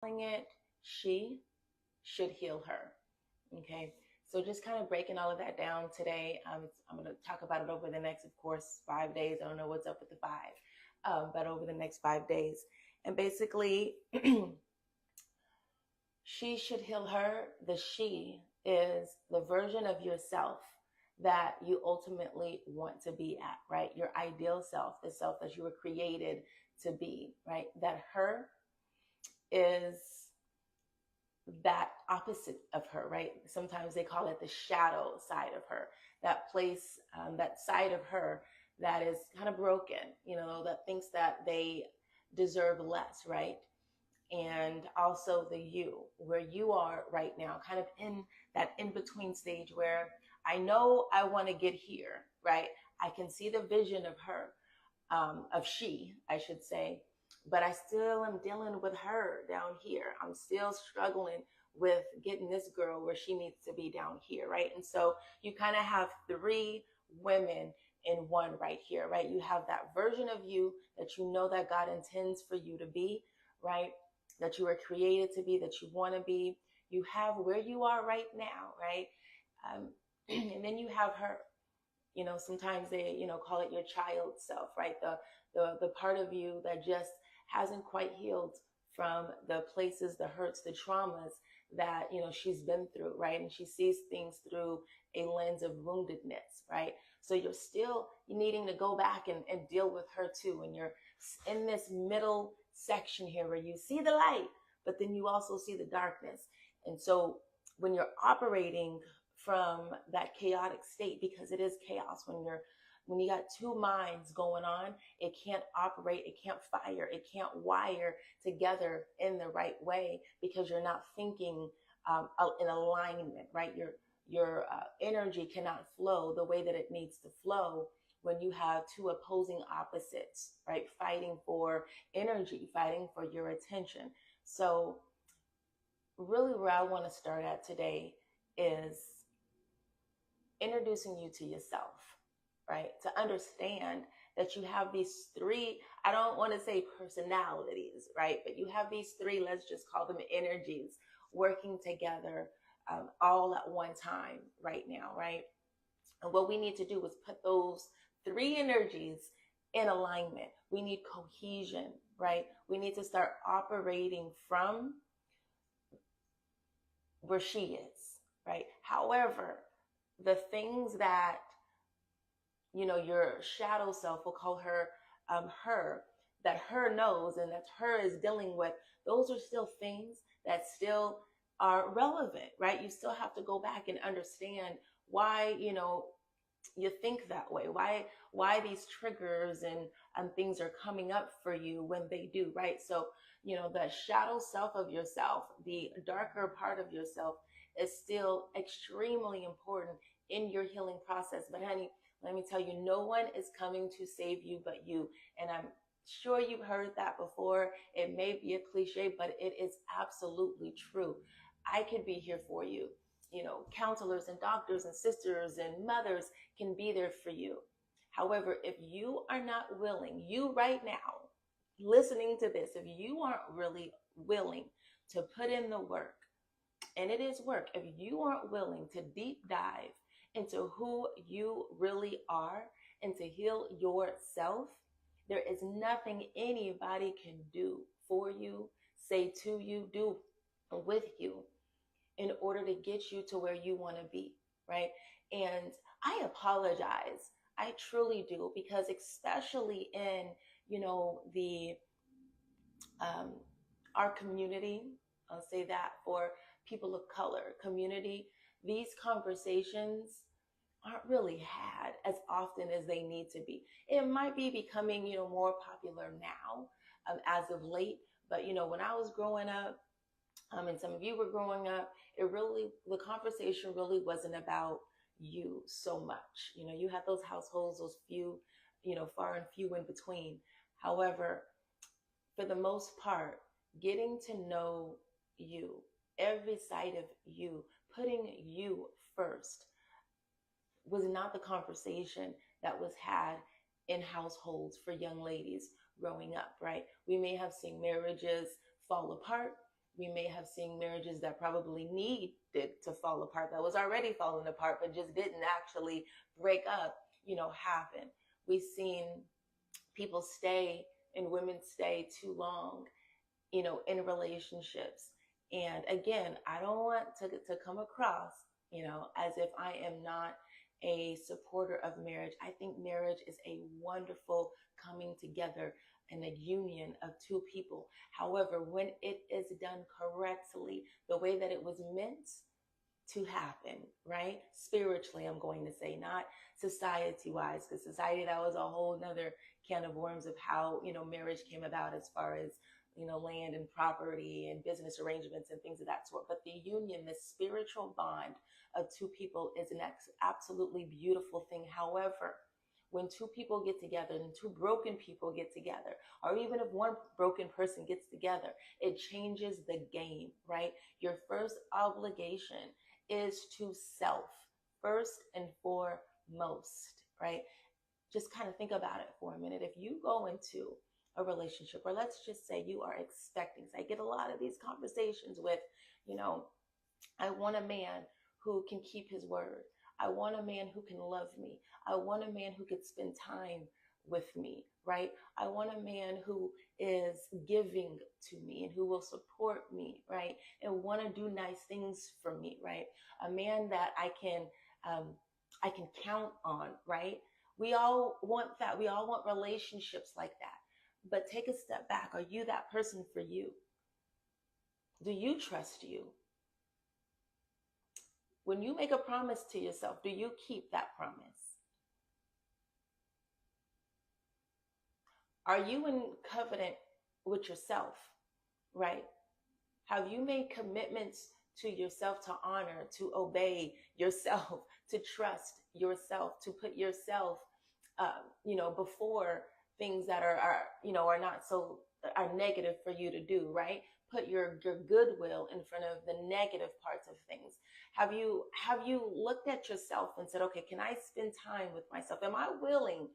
it, she should heal her. Okay. So just kind of breaking all of that down today. I'm going to talk about it over the next, of course, 5 days. I don't know what's up with the five, but over the next 5 days. And basically, she should heal her. The she is the version of yourself that you ultimately want to be at, right? Your ideal self, the self that you were created to be, right? That her is that opposite of her, right? Sometimes they call it the shadow side of her, that place, that side of her that is kind of broken, that thinks that they deserve less, right? And also the you, where you are right now, kind of in that in between stage where I know I want to get here, right? I can see the vision of her, of she, I should say, but I still am dealing with her down here. I'm still struggling with getting this girl where she needs to be down here, right? And so you kind of have three women in one right here, right? You have that version of you that you know that God intends for you to be, right? That you were created to be, that you want to be. You have where you are right now, right? Um, and then you have her. Sometimes they, call it your child self, right? The part of you that just hasn't quite healed from the places, the hurts, the traumas that, she's been through, right? And she sees things through a lens of woundedness, right? So you're still needing to go back and deal with her too. And you're in this middle section here where you see the light, but then you also see the darkness. And so when you're operating from that chaotic state, because it is chaos when you got two minds going on, it can't operate, it can't fire, it can't wire together in the right way because you're not thinking in alignment, right? Your energy cannot flow the way that it needs to flow when you have two opposing opposites, right? Fighting for energy, fighting for your attention. So really where I want to start at today is introducing you to yourself, right? To understand that you have these three, I don't want to say personalities, right? But you have these three, let's just call them energies, working together all at one time right now, right? And what we need to do is put those three energies in alignment. We need cohesion, right? We need to start operating from where she is, right? However, the things that your shadow self, will call her her, that her knows and that her is dealing with, those are still things that still are relevant, right? You still have to go back and understand why you think that way, why these triggers and things are coming up for you when they do, right? So the shadow self of yourself, the darker part of yourself, is still extremely important in your healing process. But honey, let me tell you, no one is coming to save you but you. And I'm sure you've heard that before. It may be a cliche, but it is absolutely true. I could be here for you. Counselors and doctors and sisters and mothers can be there for you. However, if you are not willing, you right now listening to this, if you aren't really willing to put in the work, and it is work, if you aren't willing to deep dive into who you really are and to heal yourself, there is nothing anybody can do for you, say to you, do with you in order to get you to where you want to be, right? And I apologize. I truly do, because especially in, the um, our community, I'll say that, for people of color community, these conversations aren't really had as often as they need to be. It might be becoming, more popular now, as of late. But, when I was growing up, and some of you were growing up, the conversation really wasn't about you so much. You had those households, those few, far and few in between. However, for the most part, getting to know you, every side of you, putting you first, was not the conversation that was had in households for young ladies growing up, right? We may have seen marriages fall apart. We may have seen marriages that probably needed to fall apart, that was already falling apart, but just didn't actually break up, happen. We've seen people stay and women stay too long, in relationships. And again, I don't want to come across, as if I am not a supporter of marriage. I think marriage is a wonderful coming together and a union of two people. However, when it is done correctly, the way that it was meant to happen, right? Spiritually, I'm going to say, not society wise, because society, that was a whole nother can of worms of how, marriage came about as far as, land and property and business arrangements and things of that sort. But the union, the spiritual bond of two people is an absolutely beautiful thing. However, when two people get together and two broken people get together, or even if one broken person gets together, it changes the game, right? Your first obligation is to self, first and foremost, right? Just kind of think about it for a minute. If you go into a relationship, or let's just say you are expecting, so I get a lot of these conversations with, I want a man who can keep his word. I want a man who can love me. I want a man who could spend time with me, right? I want a man who is giving to me and who will support me, right? And want to do nice things for me, right? A man that I can count on, right? We all want that. We all want relationships like that. But take a step back. Are you that person for you? Do you trust you? When you make a promise to yourself, do you keep that promise? Are you in covenant with yourself, right? Have you made commitments to yourself to honor, to obey yourself, to trust yourself, to put yourself, before things that are not so, are negative for you to do, right? Put your goodwill in front of the negative parts of things. Have you looked at yourself and said, okay, can I spend time with myself? Am I willing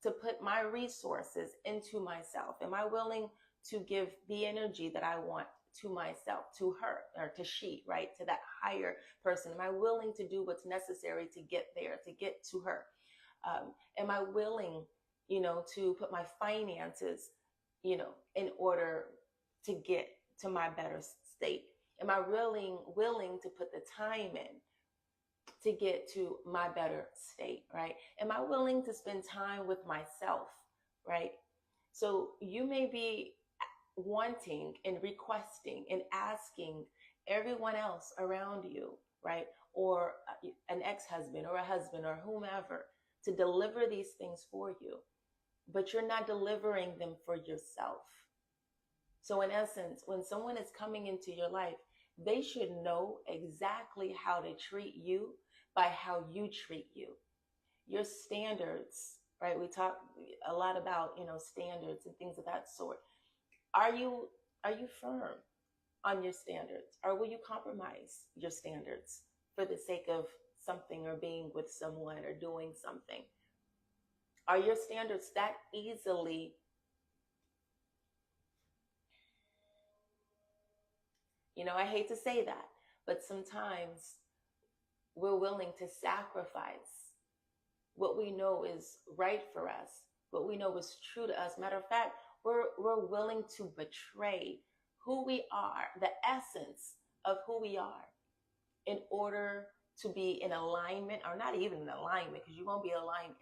to put my resources into myself? Am I willing to give the energy that I want to myself, to her, or to she, right? To that higher person? Am I willing to do what's necessary to get there, to get to her? Am I willing, to put my finances, in order to get to my better state? Am I really willing to put the time in to get to my better state, right? Am I willing to spend time with myself, right? So you may be wanting and requesting and asking everyone else around you, right? Or an ex-husband or a husband or whomever to deliver these things for you, but you're not delivering them for yourself. So in essence, when someone is coming into your life, they should know exactly how to treat you by how you treat you. Your standards, right? We talk a lot about, standards and things of that sort. Are you firm on your standards, or will you compromise your standards for the sake of something, or being with someone, or doing something? Are your standards that easily, I hate to say that, but sometimes we're willing to sacrifice what we know is right for us, what we know is true to us. Matter of fact, we're willing to betray who we are, the essence of who we are, in order to be in alignment, or not even in alignment, because you won't be aligned,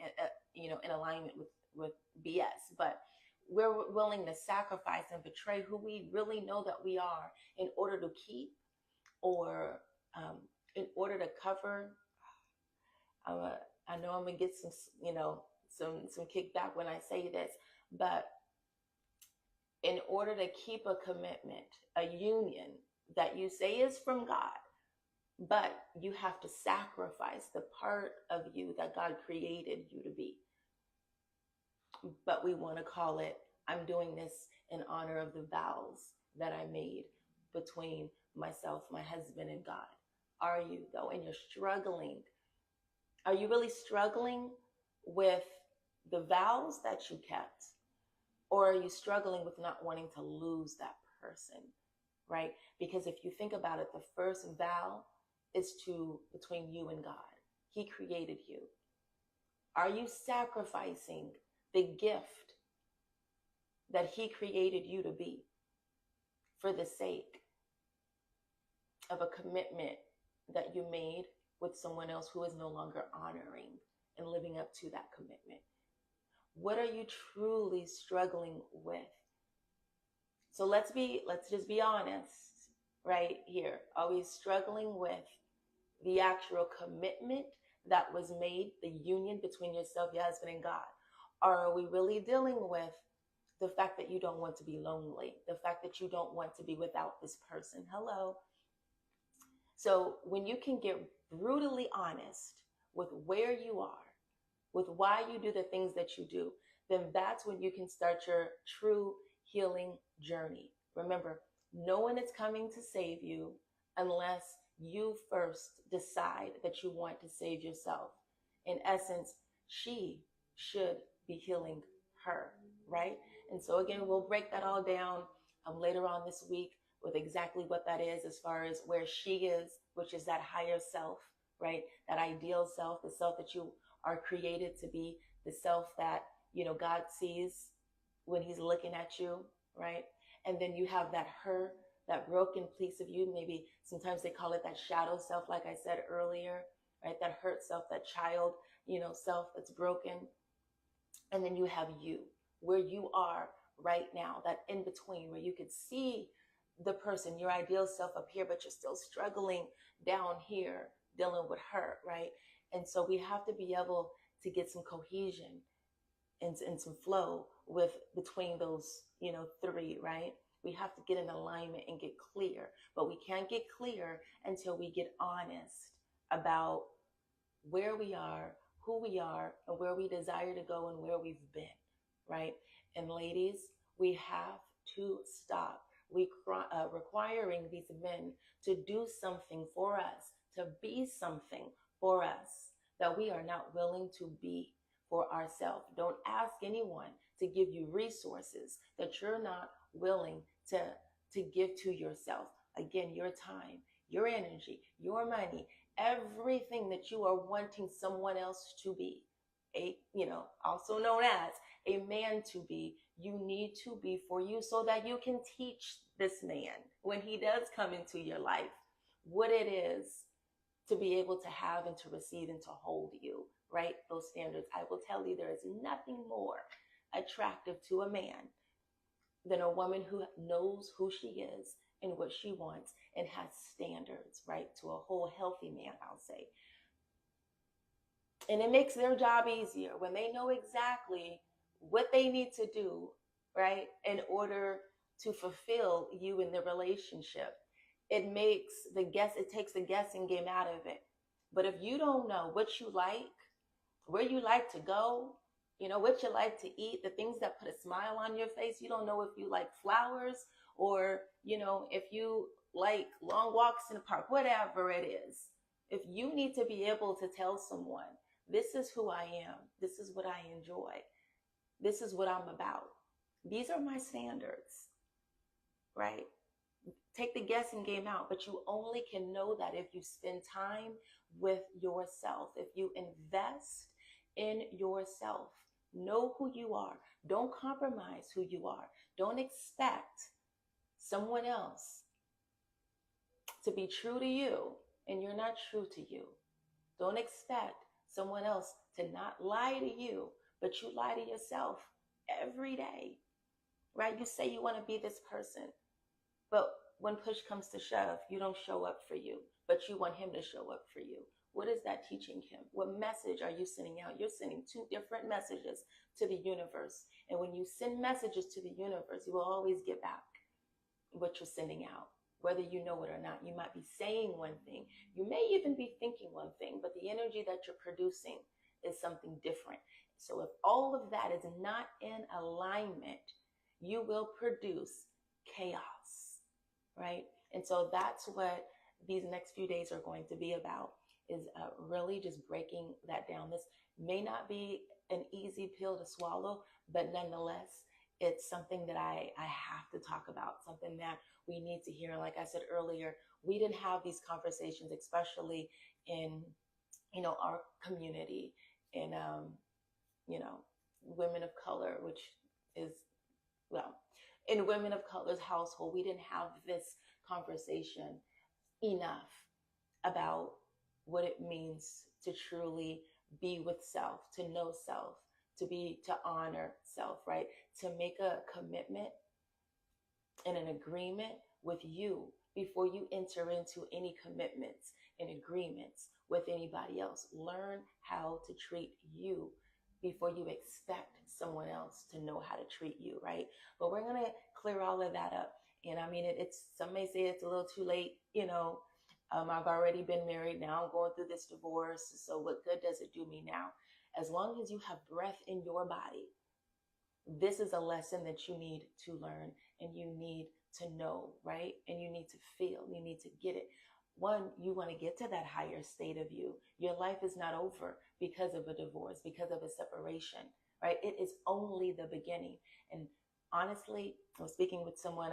in alignment with BS. But we're willing to sacrifice and betray who we really know that we are, in order to keep, or in order to cover. I know I'm gonna get some kickback when I say this, but in order to keep a commitment, a union that you say is from God, but you have to sacrifice the part of you that God created you to be. But we want to call it, I'm doing this in honor of the vows that I made between myself, my husband, and God. Are you, though? And you're struggling. Are you really struggling with the vows that you kept? Or are you struggling with not wanting to lose that person, right? Because if you think about it, the first vow is between you and God. He created you. Are you sacrificing the gift that he created you to be for the sake of a commitment that you made with someone else who is no longer honoring and living up to that commitment? What are you truly struggling with? So let's just be honest right here. Are we struggling with the actual commitment that was made, the union between yourself, your husband, and God? Or are we really dealing with the fact that you don't want to be lonely, the fact that you don't want to be without this person? Hello. So when you can get brutally honest with where you are, with why you do the things that you do, then that's when you can start your true healing journey. Remember, no one is coming to save you unless you first decide that you want to save yourself. In essence, she should be healing her, right? And so again, we'll break that all down later on this week with exactly what that is, as far as where she is, which is that higher self, right? That ideal self, the self that you are created to be, the self that, God sees when he's looking at you, right? And then you have that her, that broken piece of you. Maybe sometimes they call it that shadow self, like I said earlier, right? That hurt self, that child, self that's broken. And then you have you, where you are right now, that in between, where you could see the person, your ideal self up here, but you're still struggling down here, dealing with her, right? And so we have to be able to get some cohesion and some flow between those, three, right? We have to get in alignment and get clear, but we can't get clear until we get honest about where we are, who we are, and where we desire to go and where we've been, right? And ladies, we have to stop requiring these men to do something for us, to be something for us that we are not willing to be for ourselves. Don't ask anyone to give you resources that you're not willing to give to yourself. Again, your time, your energy, your money, everything that you are wanting someone else to be, also known as a man to be, you need to be for you, so that you can teach this man, when he does come into your life, what it is to be able to have and to receive and to hold you, right? Those standards. I will tell you, there is nothing more attractive to a man than a woman who knows who she is and what she wants and has standards, right? To a whole healthy man, I'll say. And it makes their job easier when they know exactly what they need to do, right, in order to fulfill you in the relationship. It takes the guessing game out of it. But if you don't know what you like, where you like to go, what you like to eat, the things that put a smile on your face, you don't know if you like flowers or, if you like long walks in the park, whatever it is. If you need to be able to tell someone, this is who I am, this is what I enjoy, this is what I'm about, these are my standards, right? Take the guessing game out, but you only can know that if you spend time with yourself, if you invest in yourself. Know who you are. Don't compromise who you are. Don't expect someone else to be true to you and you're not true to you. Don't expect someone else to not lie to you, but you lie to yourself every day, right? You say you want to be this person, but when push comes to shove, you don't show up for you, but you want him to show up for you. What is that teaching him? What message are you sending out? You're sending two different messages to the universe. And when you send messages to the universe, you will always get back what you're sending out, whether you know it or not. You might be saying one thing. You may even be thinking one thing, but the energy that you're producing is something different. So if all of that is not in alignment, you will produce chaos, right? And so that's what these next few days are going to be about, is really just breaking that down. This may not be an easy pill to swallow, but nonetheless, it's something that I have to talk about, something that we need to hear. Like I said earlier, we didn't have these conversations, especially in, our community, in, you know, women of color, which is, well, in women of color's household, we didn't have this conversation enough about what it means to truly be with self, to know self, to honor self, right? To make a commitment and an agreement with you before you enter into any commitments and agreements with anybody else. Learn how to treat you before you expect someone else to know how to treat you, right? But we're going to clear all of that up. And I mean, it's, some may say it's a little too late, I've already been married. Now I'm going through this divorce. So what good does it do me now? As long as you have breath in your body, this is a lesson that you need to learn and you need to know, right? And you need to feel, you need to get it. One, you want to get to that higher state of you. Your life is not over because of a divorce, because of a separation, right? It is only the beginning. And honestly, I was speaking with someone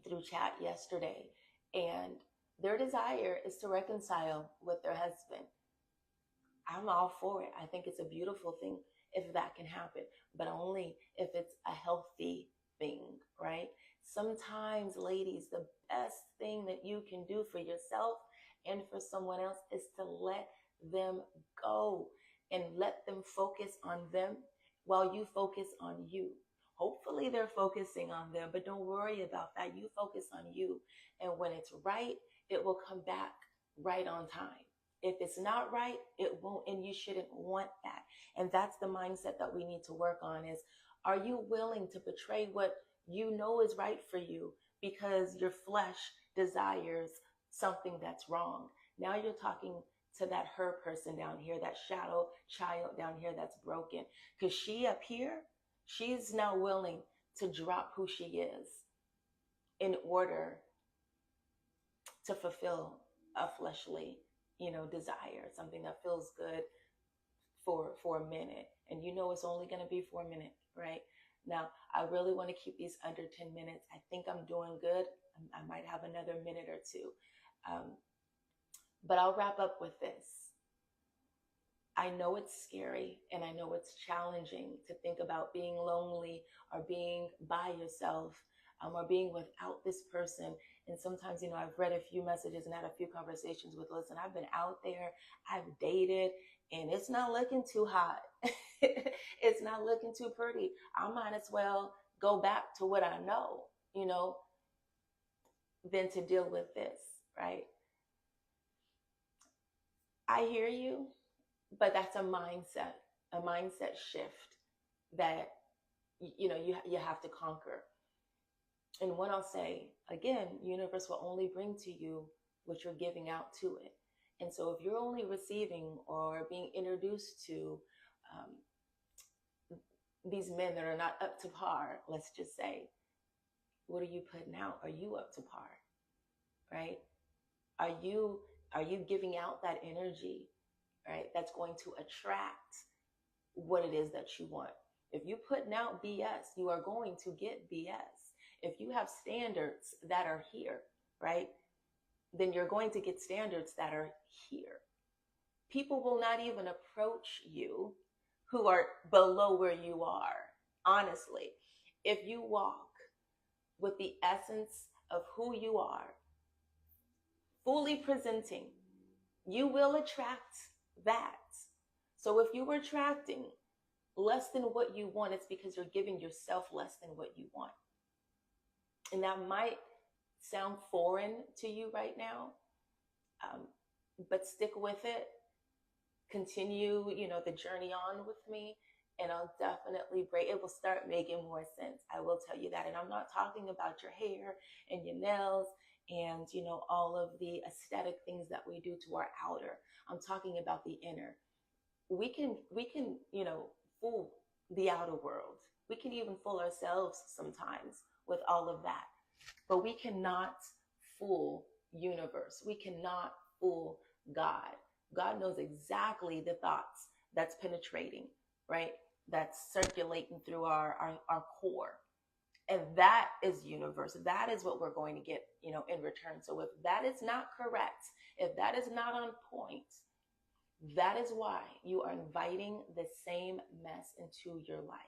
through chat yesterday, and their desire is to reconcile with their husband. I'm all for it. I think it's a beautiful thing if that can happen, but only if it's a healthy thing, right? Sometimes, ladies, the best thing that you can do for yourself and for someone else is to let them go and let them focus on them while you focus on you. Hopefully they're focusing on them, but don't worry about that. You focus on you. And when it's right, it will come back right on time. If it's not right, it won't, and you shouldn't want that. And that's the mindset that we need to work on is, are you willing to betray what you know is right for you because your flesh desires something that's wrong? Now you're talking to that her person down here, that shadow child down here that's broken. Because she up here, she's now willing to drop who she is in order to fulfill a fleshly, desire, something that feels good for a minute. And it's only going to be for a minute, right? Now, I really want to keep these under 10 minutes. I think I'm doing good. I might have another minute or two. But I'll wrap up with this. I know it's scary and I know it's challenging to think about being lonely or being by yourself, or being without this person. And sometimes, I've read a few messages and had a few conversations with, listen, I've been out there, I've dated, and it's not looking too hot. It's not looking too pretty. I might as well go back to what I know, than to deal with this, right? I hear you, but that's a mindset shift that, you have to conquer. And what I'll say, again, universe will only bring to you what you're giving out to it. And so if you're only receiving or being introduced to these men that are not up to par, let's just say, what are you putting out? Are you up to par, right? Are you giving out that energy, right? That's going to attract what it is that you want. If you're putting out BS, you are going to get BS. If you have standards that are here, right, then you're going to get standards that are here. People will not even approach you who are below where you are. Honestly, if you walk with the essence of who you are, fully presenting, you will attract that. So if you were attracting less than what you want, it's because you're giving yourself less than what you want. And that might sound foreign to you right now, but stick with it. Continue, the journey on with me, and I'll definitely it will start making more sense. I will tell you that. And I'm not talking about your hair and your nails and, all of the aesthetic things that we do to our outer. I'm talking about the inner. We can, fool the outer world. We can even fool ourselves sometimes with all of that. But we cannot fool universe. We cannot fool God. God knows exactly the thoughts that's penetrating, right? that's circulating through our core. And that is universe. That is what we're going to get, in return. So if that is not correct, if that is not on point, that is why you are inviting the same mess into your life.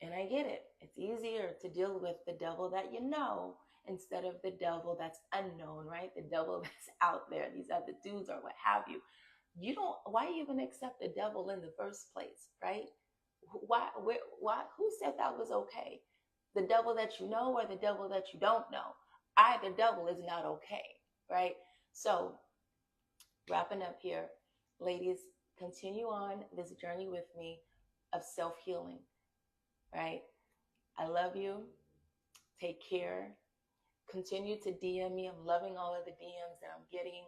And I get it. It's easier to deal with the devil that you know instead of the devil that's unknown, right? The devil that's out there, these other dudes or what have you. Why even accept the devil in the first place, right? Why, who said that was okay? The devil that you know or the devil that you don't know? Either devil is not okay, right? So, wrapping up here, ladies, continue on this journey with me of self healing, right? I love you. Take care. Continue to DM me. I'm loving all of the DMs that I'm getting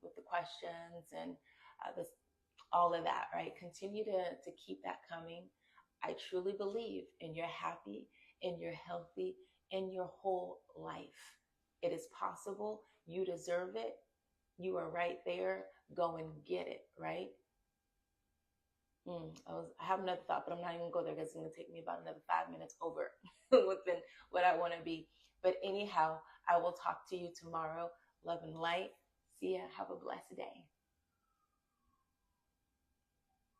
with the questions and all of that, right? Continue to keep that coming. I truly believe in your happy, in your healthy, in your whole life. It is possible. You deserve it. You are right there. Go and get it, right? I have another thought, but I'm not even going to go there because it's going to take me about another 5 minutes over within what I want to be. But anyhow, I will talk to you tomorrow. Love and light. See ya. Have a blessed day.